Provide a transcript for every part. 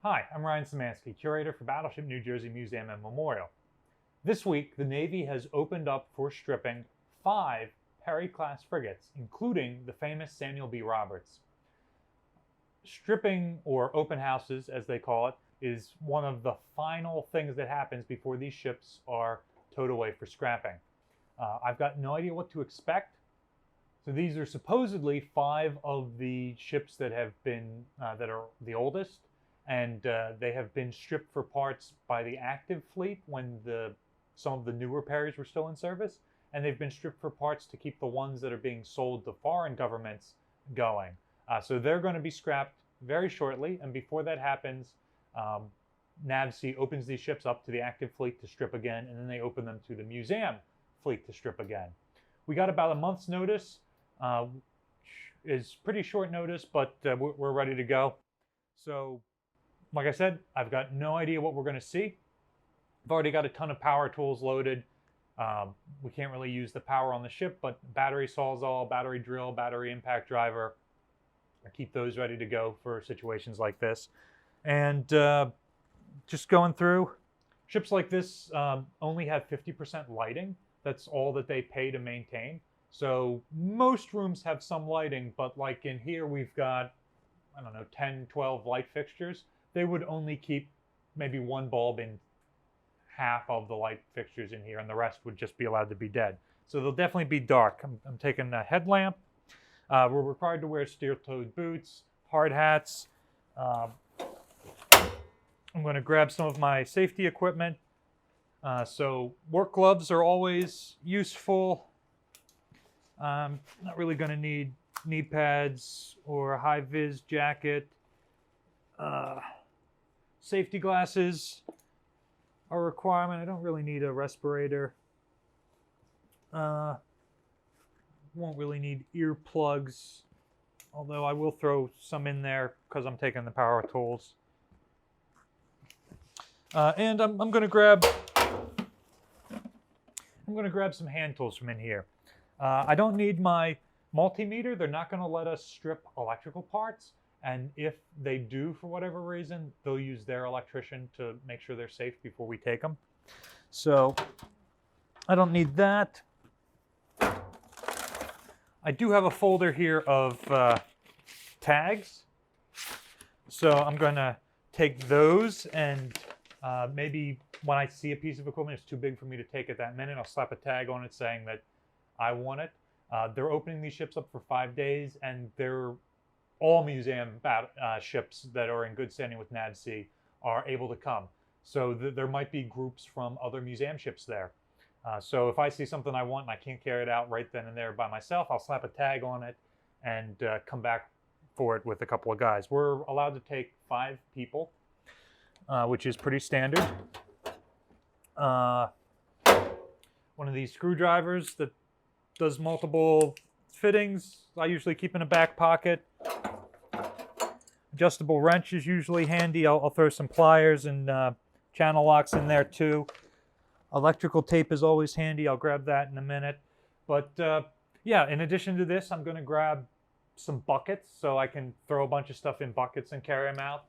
Hi, I'm Ryan Szymanski, curator for Battleship New Jersey Museum and Memorial. This week, the Navy has opened up for stripping 5 Perry-class frigates, including the famous Samuel B. Roberts. Stripping, or open houses as they call it, is one of the final things that happens before these ships are towed away for scrapping. I've got no idea what to expect. So these are supposedly 5 of the ships that have been that are the oldest, and they have been stripped for parts by the active fleet when some of the newer Perrys were still in service, and they've been stripped for parts to keep the ones that are being sold to foreign governments going. So they're going to be scrapped very shortly, and before that happens, NAVSEA opens these ships up to the active fleet to strip again, and then they open them to the museum fleet to strip again. We got about a month's notice. Is pretty short notice, but we're ready to go. So, like I said, I've got no idea what we're going to see. I've already got a ton of power tools loaded. We can't really use the power on the ship, but battery sawzall, battery drill, battery impact driver, I keep those ready to go for situations like this. And just going through, ships like this only have 50% lighting. That's all that they pay to maintain. So most rooms have some lighting, but like in here we've got, I don't know, 10, 12 light fixtures. They would only keep maybe one bulb in half of the light fixtures in here, and the rest would just be allowed to be dead. So they'll definitely be dark. I'm taking a headlamp. We're required to wear steel-toed boots, hard hats. I'm going to grab some of my safety equipment. So work gloves are always useful. Not really going to need knee pads or a high-vis jacket. Safety glasses are a requirement. I don't really need a respirator. Won't really need earplugs, although I will throw some in there because I'm taking the power tools. And I'm going to grab some hand tools from in here. I don't need my multimeter. They're not going to let us strip electrical parts. And if they do, for whatever reason, they'll use their electrician to make sure they're safe before we take them. So I don't need that. I do have a folder here of tags. So I'm going to take those, and maybe when I see a piece of equipment it's too big for me to take at that minute, I'll slap a tag on it saying that I want it. They're opening these ships up for 5 days, and they're all museum ships that are in good standing with NAVSEA are able to come. So there might be groups from other museum ships there. So if I see something I want and I can't carry it out right then and there by myself, I'll slap a tag on it and come back for it with a couple of guys. We're allowed to take 5 people, which is pretty standard. One of these screwdrivers that does multiple fittings, I usually keep in a back pocket. Adjustable wrench is usually handy. I'll throw some pliers and channel locks in there too. Electrical tape is always handy. I'll grab that in a minute. But yeah, in addition to this, I'm going to grab some buckets so I can throw a bunch of stuff in buckets and carry them out.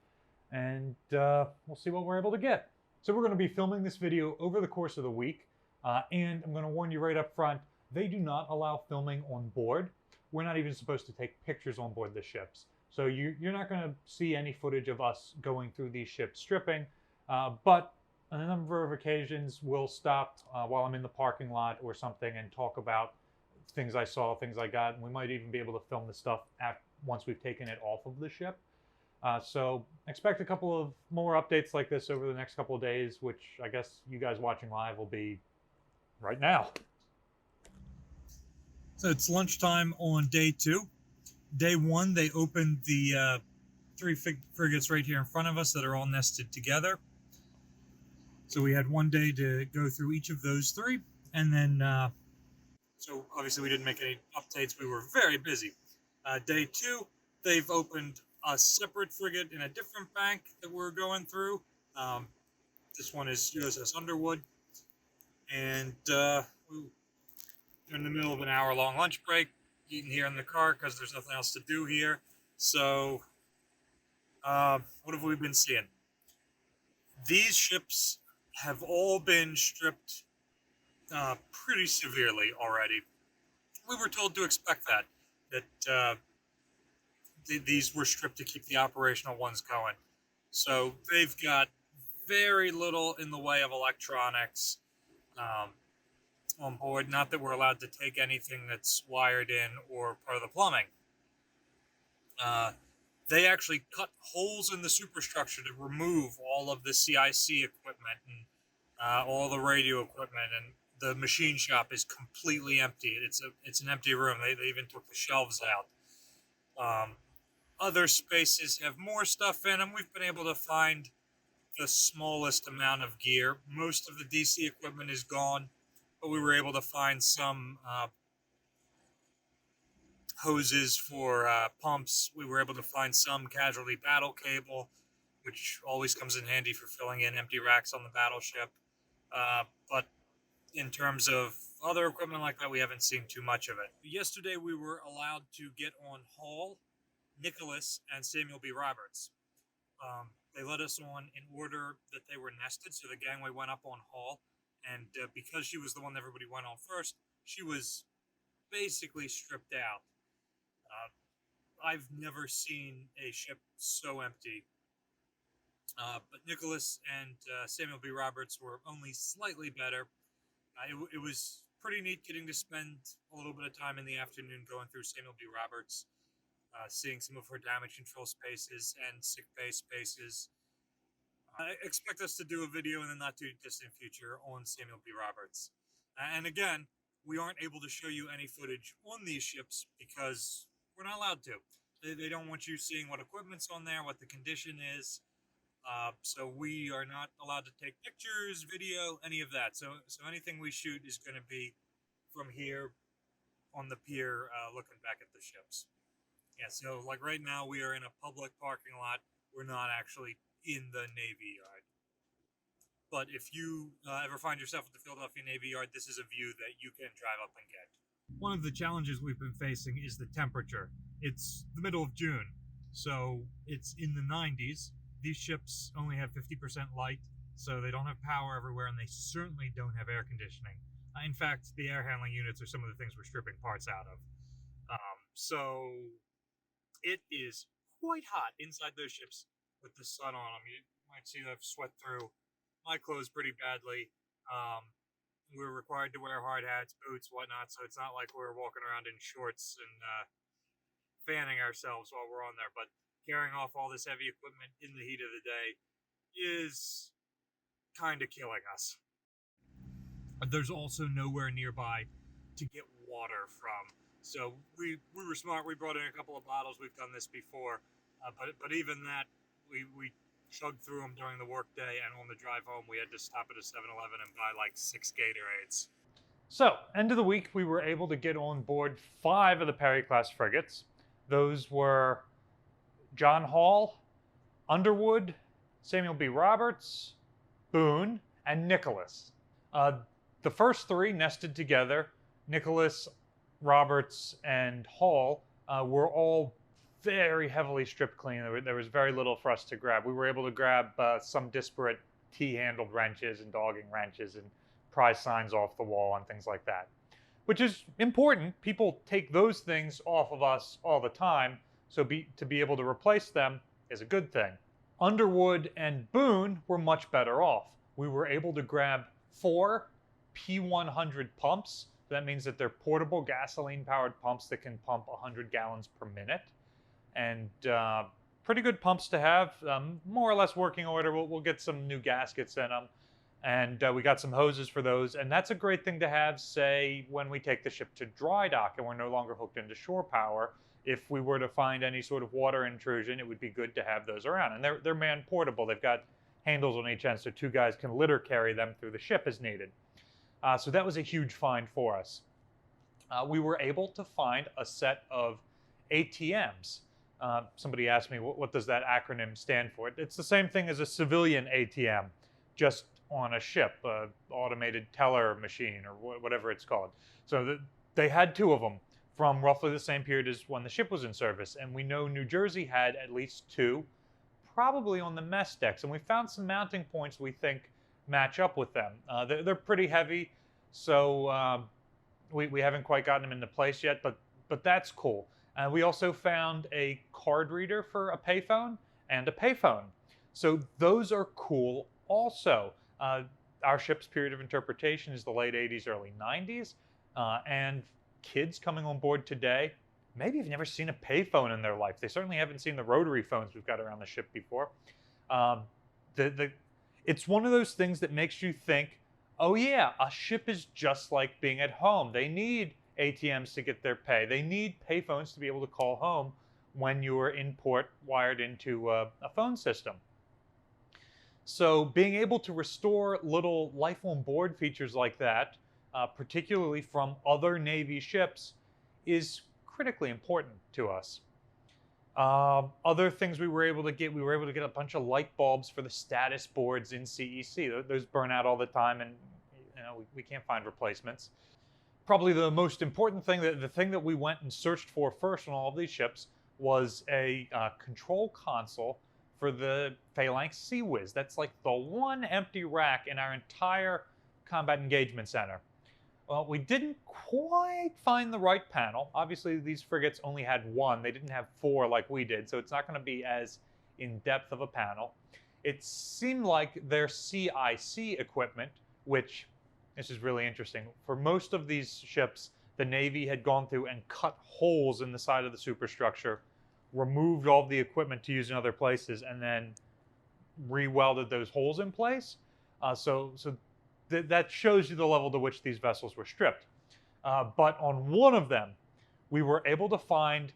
And we'll see what we're able to get. So we're going to be filming this video over the course of the week. And I'm going to warn you right up front, they do not allow filming on board. We're not even supposed to take pictures on board the ships. So you're not going to see any footage of us going through these ships stripping. But on a number of occasions, we'll stop while I'm in the parking lot or something and talk about things I saw, things I got. And we might even be able to film the stuff once we've taken it off of the ship. So expect a couple of more updates like this over the next couple of days, which I guess you guys watching live will be right now. So it's lunchtime on day 2. Day 1, they opened the 3 frigates right here in front of us that are all nested together. So we had 1 day to go through each of those 3. And then, so obviously we didn't make any updates. We were very busy. Day 2, they've opened a separate frigate in a different bank that we're going through. This one is USS Underwood. And we're in the middle of an hour-long lunch break, eating here in the car because there's nothing else to do here. So what have we been seeing? These ships have all been stripped pretty severely already. We were told to expect that these were stripped to keep the operational ones going. So they've got very little in the way of electronics um, on board. Not that we're allowed to take anything that's wired in or part of the plumbing. Uh, they actually cut holes in the superstructure to remove all of the CIC equipment and all the radio equipment, and the machine shop is completely empty. It's an empty room. They even took the shelves out. Other spaces have more stuff in them. We've been able to find the smallest amount of gear. Most of the DC equipment is gone, but we were able to find some hoses for pumps. We were able to find some casualty battle cable, which always comes in handy for filling in empty racks on the battleship. But in terms of other equipment like that, we haven't seen too much of it. Yesterday, we were allowed to get on Hall, Nicholas, and Samuel B. Roberts. They let us on in order that they were nested, so the gangway went up on Hall, and because she was the one that everybody went on first, she was basically stripped out. I've never seen a ship so empty. But Nicholas and Samuel B. Roberts were only slightly better. It was pretty neat getting to spend a little bit of time in the afternoon going through Samuel B. Roberts, seeing some of her damage control spaces and sick bay spaces. I expect us to do a video in the not too distant future on Samuel B. Roberts. And again, we aren't able to show you any footage on these ships because we're not allowed to. They don't want you seeing what equipment's on there, what the condition is. So we are not allowed to take pictures, video, any of that. So anything we shoot is going to be from here on the pier, looking back at the ships. Yeah, so like right now we are in a public parking lot. We're not actually in the Navy Yard. But if you ever find yourself at the Philadelphia Navy Yard, this is a view that you can drive up and get. One of the challenges we've been facing is the temperature. It's the middle of June, so it's in the 90s. These ships only have 50% light, so they don't have power everywhere, and they certainly don't have air conditioning. In fact, the air handling units are some of the things we're stripping parts out of. So it is quite hot inside those ships with the sun on them. You might see that I've sweat through my clothes pretty badly. We're required to wear hard hats, boots, whatnot, so it's not like we're walking around in shorts and fanning ourselves while we're on there. But carrying off all this heavy equipment in the heat of the day is kind of killing us. There's also nowhere nearby to get water from. So we were smart. We brought in a couple of bottles. We've done this before. But even that, we chugged through them during the workday, and on the drive home, we had to stop at a 7-Eleven and buy like 6 Gatorades. So, end of the week, we were able to get on board 5 of the Perry-class frigates. Those were John Hall, Underwood, Samuel B. Roberts, Boone, and Nicholas. The first 3 nested together. Nicholas, Roberts, and Hall were all very heavily stripped clean. There was very little for us to grab. We were able to grab some disparate T-handled wrenches and dogging wrenches and pry signs off the wall and things like that, which is important. People take those things off of us all the time, so to be able to replace them is a good thing. Underwood and Boone were much better off. We were able to grab 4 P100 pumps. That means that they're portable gasoline-powered pumps that can pump 100 gallons per minute. And pretty good pumps to have, more or less working order. We'll get some new gaskets in them, and we got some hoses for those, and that's a great thing to have, say, when we take the ship to dry dock and we're no longer hooked into shore power. If we were to find any sort of water intrusion, it would be good to have those around, and they're man portable. They've got handles on each end, so 2 guys can litter carry them through the ship as needed. So that was a huge find for us. We were able to find a set of ATMs. Somebody asked me, what does that acronym stand for? It's the same thing as a civilian ATM, just on a ship, automated teller machine, or whatever it's called. So they had 2 of them from roughly the same period as when the ship was in service. And we know New Jersey had at least 2, probably on the mess decks, and we found some mounting points we think match up with them. They're pretty heavy, so we haven't quite gotten them into place yet, but that's cool. We also found a card reader for a payphone and a payphone. So those are cool also. Our ship's period of interpretation is the late 80s, early 90s. And kids coming on board today maybe have never seen a payphone in their life. They certainly haven't seen the rotary phones we've got around the ship before. It's one of those things that makes you think, oh yeah, a ship is just like being at home. They need ATMs to get their pay. They need payphones to be able to call home when you're in port wired into a phone system. So being able to restore little life on board features like that, particularly from other Navy ships, is critically important to us. Other things we were able to get a bunch of light bulbs for the status boards in CEC. Those burn out all the time, and we can't find replacements. Probably the most important thing, the thing that we went and searched for first on all of these ships, was a control console for the Phalanx Sea-Wiz. That's like the one empty rack in our entire combat engagement center. Well, we didn't quite find the right panel. Obviously, these frigates only had one. They didn't have four like we did, so it's not going to be as in-depth of a panel. It seemed like their CIC equipment, which, this is really interesting, for most of these ships, the Navy had gone through and cut holes in the side of the superstructure, removed all the equipment to use in other places, and then re-welded those holes in place. That shows you the level to which these vessels were stripped. But on one of them, we were able to find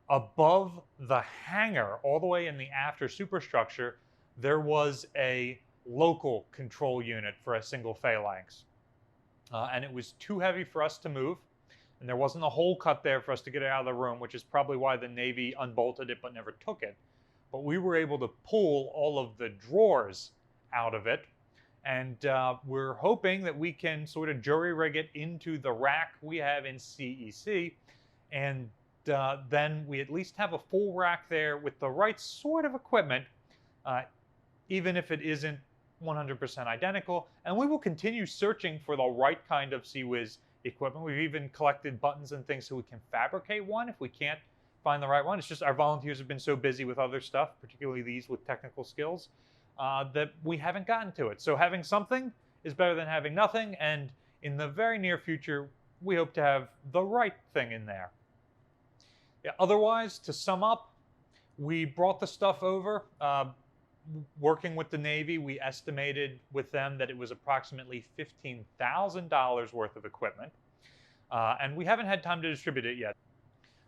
above the hangar, all the way in the after superstructure, there was a local control unit for a single Phalanx. And it was too heavy for us to move, and there wasn't a hole cut there for us to get it out of the room, which is probably why the Navy unbolted it but never took it. But we were able to pull all of the drawers out of it, and we're hoping that we can sort of jury-rig it into the rack we have in CEC, and then we at least have a full rack there with the right sort of equipment, even if it isn't 100% identical. And we will continue searching for the right kind of Sea-Wiz equipment. We've even collected buttons and things so we can fabricate one if we can't find the right one. It's just our volunteers have been so busy with other stuff, particularly these with technical skills, that we haven't gotten to it. So having something is better than having nothing, and in the very near future, we hope to have the right thing in there. Yeah, otherwise, to sum up, we brought the stuff over. Working with the Navy, we estimated with them that it was approximately $15,000 worth of equipment, and we haven't had time to distribute it yet.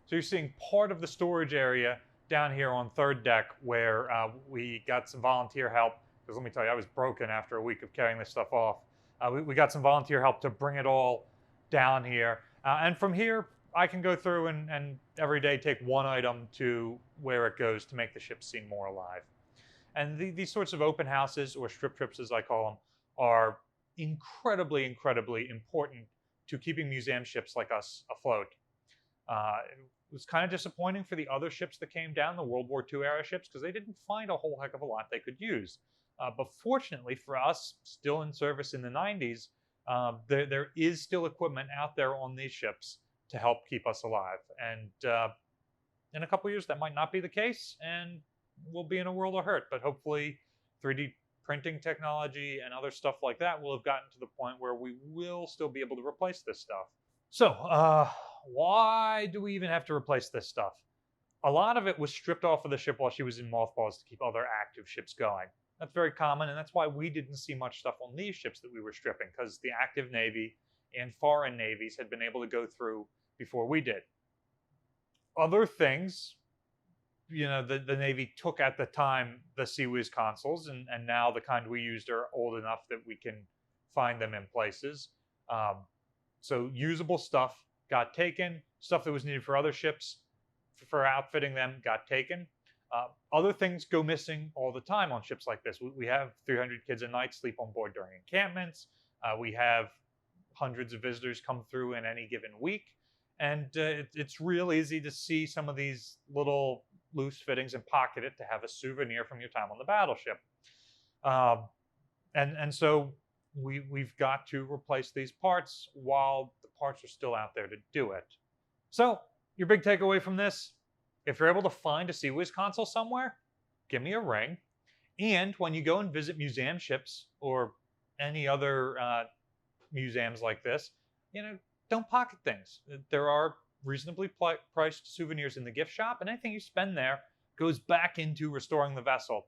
So you're seeing part of the storage area down here on third deck, where we got some volunteer help, because let me tell you, I was broken after a week of carrying this stuff off. We got some volunteer help to bring it all down here, and from here I can go through and every day take one item to where it goes to make the ship seem more alive. And these sorts of open houses, or strip trips as I call them, are incredibly, incredibly important to keeping museum ships like us afloat. It was kind of disappointing for the other ships that came down, the World War II era ships, because they didn't find a whole heck of a lot they could use. But fortunately for us, still in service in the 90s, there is still equipment out there on these ships to help keep us alive. And in a couple years, that might not be the case, and we'll be in a world of hurt. But hopefully 3D printing technology and other stuff like that will have gotten to the point where we will still be able to replace this stuff. So why do we even have to replace this stuff? A lot of it was stripped off of the ship while she was in mothballs to keep other active ships going. That's very common, and that's why we didn't see much stuff on these ships that we were stripping, because the active Navy and foreign navies had been able to go through before we did. Other things, the Navy took at the time the Sea-Wiz consoles, and now the kind we used are old enough that we can find them in places. So usable stuff got taken. Stuff that was needed for other ships, for outfitting them, got taken. Other things go missing all the time on ships like this. We have 300 kids a night sleep on board during encampments. We have hundreds of visitors come through in any given week. And it's real easy to see some of these little loose fittings and pocket it to have a souvenir from your time on the battleship. And so we've got to replace these parts while the parts are still out there to do it. So your big takeaway from this, if you're able to find a CWiz console somewhere, give me a ring. And when you go and visit museum ships or any other museums like this, don't pocket things. There are reasonably priced souvenirs in the gift shop, and anything you spend there goes back into restoring the vessel.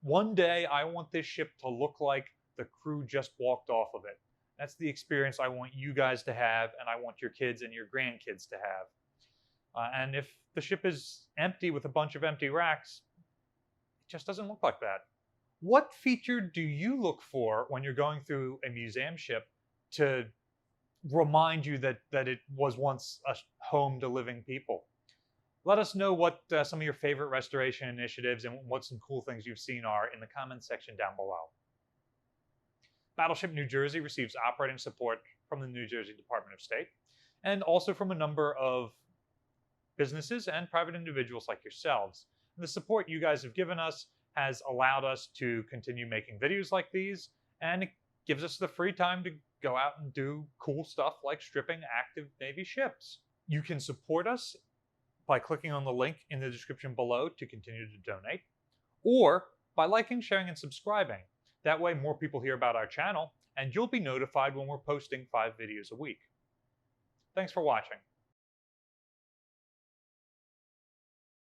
One day, I want this ship to look like the crew just walked off of it. That's the experience I want you guys to have, and I want your kids and your grandkids to have. And if the ship is empty with a bunch of empty racks, it just doesn't look like that. What feature do you look for when you're going through a museum ship to remind you that it was once a home to living people? Let us know what some of your favorite restoration initiatives and what some cool things you've seen are in the comments section down below. Battleship New Jersey receives operating support from the New Jersey Department of State and also from a number of businesses and private individuals like yourselves. And the support you guys have given us has allowed us to continue making videos like these, and it gives us the free time to go out and do cool stuff like stripping active Navy ships. You can support us by clicking on the link in the description below to continue to donate, or by liking, sharing, and subscribing. That way more people hear about our channel, and you'll be notified when we're posting 5 videos a week. Thanks for watching.